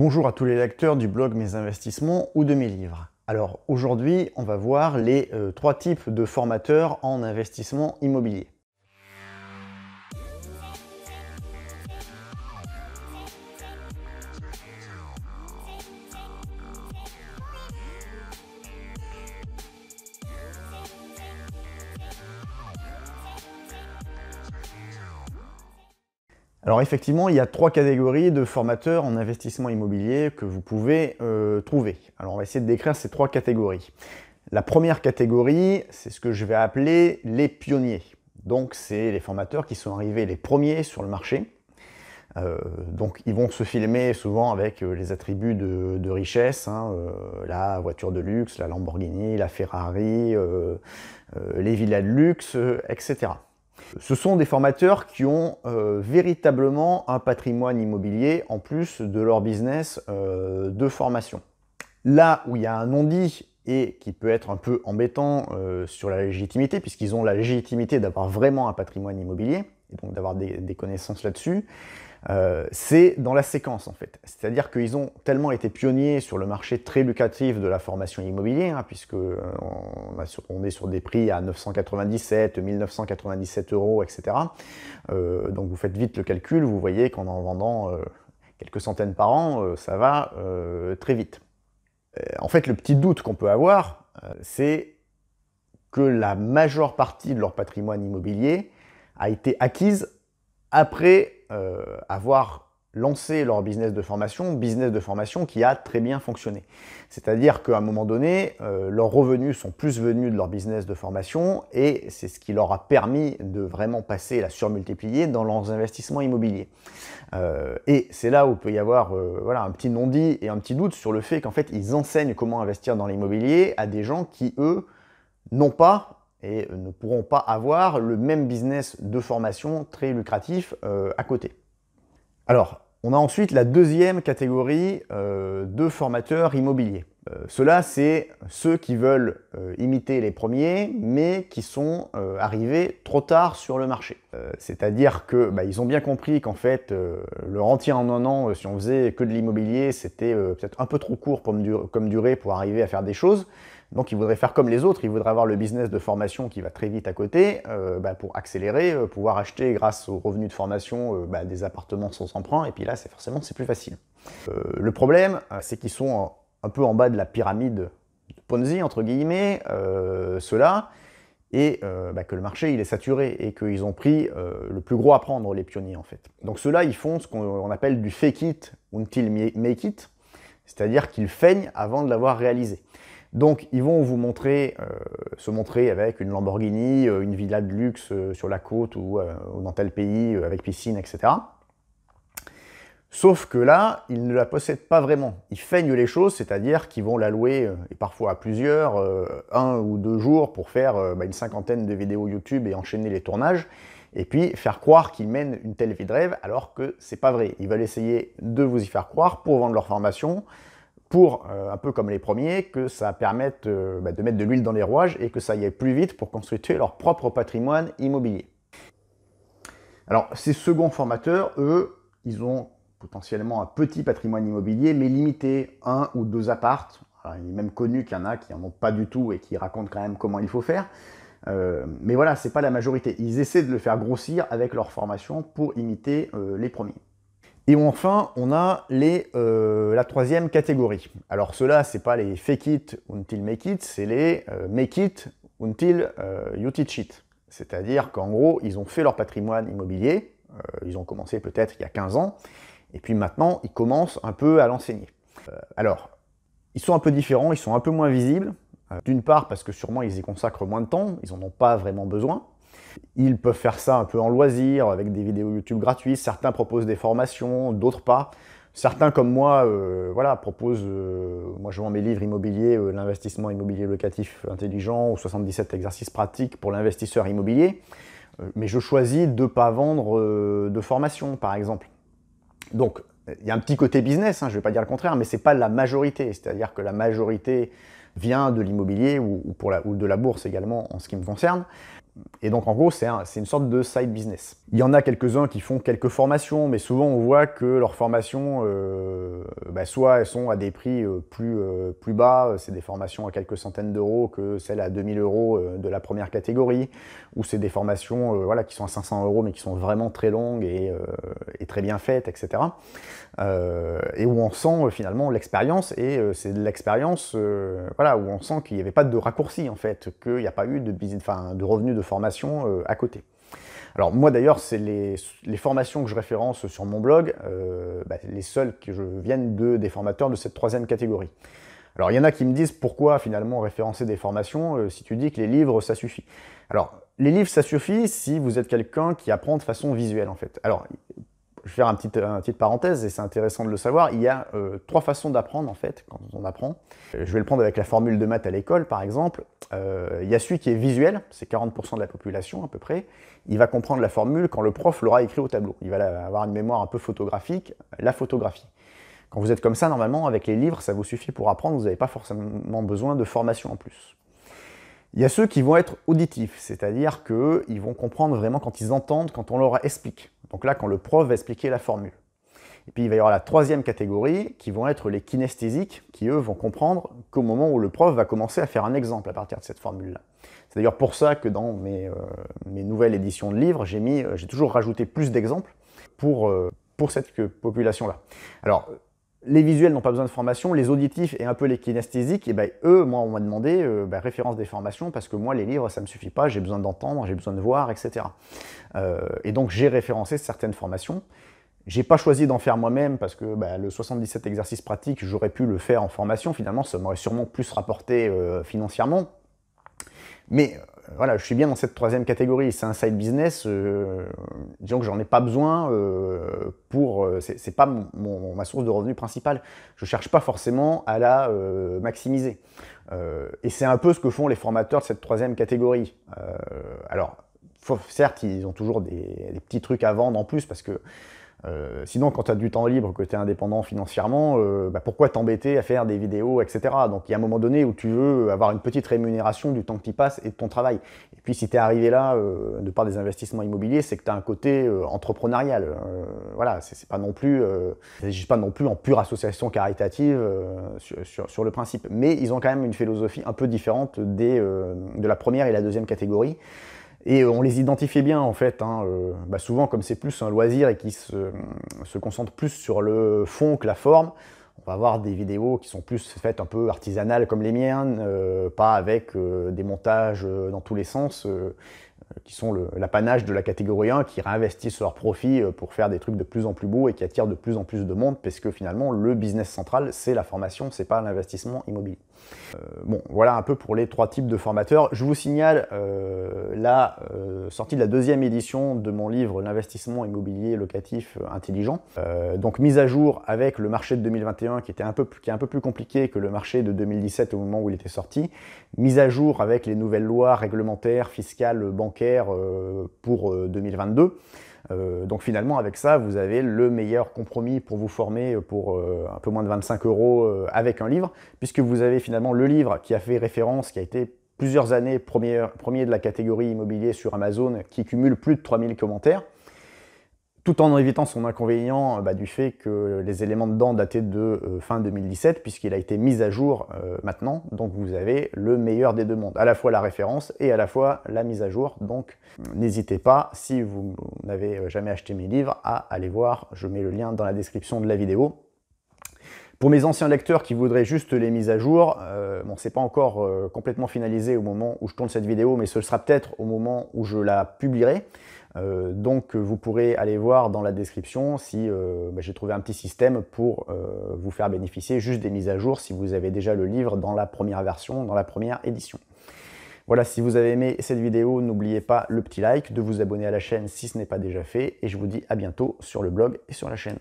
Bonjour à tous les lecteurs du blog Mes Investissements ou de mes livres. Alors aujourd'hui, on va voir les trois types de formateurs en investissement immobilier. Alors effectivement, il y a trois catégories de formateurs en investissement immobilier que vous pouvez trouver. Alors on va essayer de décrire ces trois catégories. La première catégorie, c'est ce que je vais appeler les pionniers. Donc c'est les formateurs qui sont arrivés les premiers sur le marché. Donc ils vont se filmer souvent avec les attributs de richesse, la voiture de luxe, la Lamborghini, la Ferrari, les villas de luxe, etc. Ce sont des formateurs qui ont véritablement un patrimoine immobilier en plus de leur business de formation. Là où il y a un non-dit et qui peut être un peu embêtant sur la légitimité, puisqu'ils ont la légitimité d'avoir vraiment un patrimoine immobilier, et donc d'avoir des connaissances là-dessus, c'est dans la séquence en fait. C'est-à-dire qu'ils ont tellement été pionniers sur le marché très lucratif de la formation immobilière, puisque on est sur des prix à 997, 1997 euros, etc. Donc vous faites vite le calcul, vous voyez qu'en vendant quelques centaines par an, ça va très vite. En fait, le petit doute qu'on peut avoir, c'est que la majeure partie de leur patrimoine immobilier a été acquise après avoir lancé leur business de formation qui a très bien fonctionné. C'est-à-dire qu'à un moment donné, leurs revenus sont plus venus de leur business de formation et c'est ce qui leur a permis de vraiment passer la surmultiplier dans leurs investissements immobiliers. Et c'est là où il peut y avoir voilà, un petit non-dit et un petit doute sur le fait qu'en fait, ils enseignent comment investir dans l'immobilier à des gens qui, eux, n'ont pas et ne pourront pas avoir le même business de formation très lucratif à côté. Alors, on a ensuite la deuxième catégorie de formateurs immobiliers. Ceux-là, c'est ceux qui veulent imiter les premiers, mais qui sont arrivés trop tard sur le marché. C'est-à-dire que ils ont bien compris qu'en fait, le rentier en un an, si on faisait que de l'immobilier, c'était peut-être un peu trop court comme durée pour arriver à faire des choses. Donc ils voudraient faire comme les autres, ils voudraient avoir le business de formation qui va très vite à côté pour accélérer, pouvoir acheter grâce aux revenus de formation des appartements sans emprunt, et puis là forcément c'est plus facile. Le problème, c'est qu'ils sont un peu en bas de la pyramide de Ponzi, entre guillemets, ceux-là, et que le marché il est saturé, et qu'ils ont pris le plus gros à prendre, les pionniers en fait. Donc ceux-là, ils font ce qu'on appelle du fake it until make it, c'est-à-dire qu'ils feignent avant de l'avoir réalisé. Donc, ils vont vous montrer, se montrer avec une Lamborghini, une villa de luxe sur la côte ou dans tel pays avec piscine, etc. Sauf que là, ils ne la possèdent pas vraiment. Ils feignent les choses, c'est-à-dire qu'ils vont la louer, et parfois à plusieurs, 1 ou 2 jours pour faire une cinquantaine de vidéos YouTube et enchaîner les tournages, et puis faire croire qu'ils mènent une telle vie de rêve, alors que c'est pas vrai. Ils veulent essayer de vous y faire croire pour vendre leur formation, pour, un peu comme les premiers, que ça permette de mettre de l'huile dans les rouages et que ça y aille plus vite pour constituer leur propre patrimoine immobilier. Alors, ces seconds formateurs, eux, ils ont potentiellement un petit patrimoine immobilier, mais limité, 1 ou 2 apparts. Alors, il est même connu qu'il y en a qui n'en ont pas du tout et qui racontent quand même comment il faut faire. Mais voilà, c'est pas la majorité. Ils essaient de le faire grossir avec leur formation pour imiter les premiers. Et enfin, on a la troisième catégorie. Alors ceux-là, c'est pas les fake it until make it, c'est les make it until you teach it. C'est-à-dire qu'en gros, ils ont fait leur patrimoine immobilier, ils ont commencé peut-être il y a 15 ans, et puis maintenant, ils commencent un peu à l'enseigner. Alors, ils sont un peu différents, ils sont un peu moins visibles, d'une part parce que sûrement ils y consacrent moins de temps, ils n'en ont pas vraiment besoin. Ils peuvent faire ça un peu en loisir, avec des vidéos YouTube gratuites. Certains proposent des formations, d'autres pas. Certains, comme moi, proposent, moi je vends mes livres immobiliers, l'investissement immobilier locatif intelligent, ou 77 exercices pratiques pour l'investisseur immobilier. Mais je choisis de ne pas vendre de formation, par exemple. Donc, il y a un petit côté business, je ne vais pas dire le contraire, mais ce n'est pas la majorité. C'est-à-dire que la majorité vient de l'immobilier ou de la bourse également, en ce qui me concerne. Et donc en gros, c'est une sorte de side business. Il y en a quelques-uns qui font quelques formations, mais souvent on voit que leurs formations soit elles sont à des prix plus bas, c'est des formations à quelques centaines d'euros que celles à 2000 euros de la première catégorie, ou c'est des formations voilà, qui sont à 500 euros mais qui sont vraiment très longues et très bien faites, etc. Et où on sent finalement l'expérience, et c'est de l'expérience voilà, où on sent qu'il n'y avait pas de raccourci en fait, qu'il n'y a pas eu de revenus de formation à côté. Alors moi d'ailleurs, c'est les formations que je référence sur mon blog, les seules que viennent des formateurs de cette troisième catégorie. Alors il y en a qui me disent pourquoi finalement référencer des formations si tu dis que les livres ça suffit. Alors les livres ça suffit si vous êtes quelqu'un qui apprend de façon visuelle en fait. Alors je vais faire une petite parenthèse, et c'est intéressant de le savoir. Il y a 3 façons d'apprendre en fait, quand on apprend. Je vais le prendre avec la formule de maths à l'école par exemple. Il y a celui qui est visuel, c'est 40% de la population à peu près. Il va comprendre la formule quand le prof l'aura écrit au tableau. Il va avoir une mémoire un peu photographique, la photographie. Quand vous êtes comme ça, normalement, avec les livres, ça vous suffit pour apprendre, vous n'avez pas forcément besoin de formation en plus. Il y a ceux qui vont être auditifs, c'est-à-dire qu'ils vont comprendre vraiment quand ils entendent, quand on leur explique. Donc là, quand le prof va expliquer la formule. Et puis il va y avoir la troisième catégorie, qui vont être les kinesthésiques, qui eux vont comprendre qu'au moment où le prof va commencer à faire un exemple à partir de cette formule-là. C'est d'ailleurs pour ça que dans mes nouvelles éditions de livres, j'ai toujours rajouté plus d'exemples pour cette population-là. Alors, les visuels n'ont pas besoin de formation, les auditifs et un peu les kinesthésiques, et eux, moi, on m'a demandé référence des formations, parce que moi, les livres, ça ne me suffit pas, j'ai besoin d'entendre, j'ai besoin de voir, etc. Et donc, j'ai référencé certaines formations. J'ai pas choisi d'en faire moi-même, parce que le 77 exercices pratiques, j'aurais pu le faire en formation, finalement, ça m'aurait sûrement plus rapporté financièrement. Mais voilà, je suis bien dans cette troisième catégorie, c'est un side business, disons que j'en ai pas besoin c'est pas ma source de revenus principale. Je cherche pas forcément à la maximiser. Et c'est un peu ce que font les formateurs de cette troisième catégorie. Alors, certes, ils ont toujours des petits trucs à vendre en plus, parce que sinon, quand tu as du temps libre, que tu es indépendant financièrement, pourquoi t'embêter à faire des vidéos, etc. Donc il y a un moment donné où tu veux avoir une petite rémunération du temps que tu passes et de ton travail. Et puis si tu es arrivé là, de par des investissements immobiliers, c'est que tu as un côté entrepreneurial. Voilà, c'est pas non plus, il ne s'agit pas non plus en pure association caritative sur le principe. Mais ils ont quand même une philosophie un peu différente de la première et la deuxième catégorie. Et on les identifiait bien en fait, souvent comme c'est plus un loisir et qui se concentre plus sur le fond que la forme, on va avoir des vidéos qui sont plus faites un peu artisanales comme les miennes, pas avec des montages dans tous les sens, qui sont l'apanage de la catégorie 1, qui réinvestissent leur profit pour faire des trucs de plus en plus beaux et qui attirent de plus en plus de monde, parce que finalement le business central c'est la formation, c'est pas l'investissement immobilier. Bon, voilà un peu pour les 3 types de formateurs. Je vous signale la sortie de la deuxième édition de mon livre L'investissement immobilier locatif intelligent. Donc mise à jour avec le marché de 2021 qui est un peu plus compliqué que le marché de 2017 au moment où il était sorti. Mise à jour avec les nouvelles lois réglementaires, fiscales, bancaires pour 2022. Donc finalement avec ça vous avez le meilleur compromis pour vous former pour un peu moins de 25 € avec un livre, puisque vous avez finalement le livre qui a fait référence, qui a été plusieurs années premier de la catégorie immobilier sur Amazon, qui cumule plus de 3000 commentaires, tout en évitant son inconvénient du fait que les éléments dedans dataient de fin 2017, puisqu'il a été mis à jour maintenant. Donc vous avez le meilleur des deux mondes, à la fois la référence et à la fois la mise à jour. Donc n'hésitez pas, si vous n'avez jamais acheté mes livres, à aller voir, je mets le lien dans la description de la vidéo. Pour mes anciens lecteurs qui voudraient juste les mises à jour, bon, c'est pas encore complètement finalisé au moment où je tourne cette vidéo, mais ce le sera peut-être au moment où je la publierai. Donc vous pourrez aller voir dans la description si j'ai trouvé un petit système pour vous faire bénéficier juste des mises à jour si vous avez déjà le livre dans la première version, dans la première édition. Voilà, si vous avez aimé cette vidéo, n'oubliez pas le petit like, de vous abonner à la chaîne si ce n'est pas déjà fait, et je vous dis à bientôt sur le blog et sur la chaîne.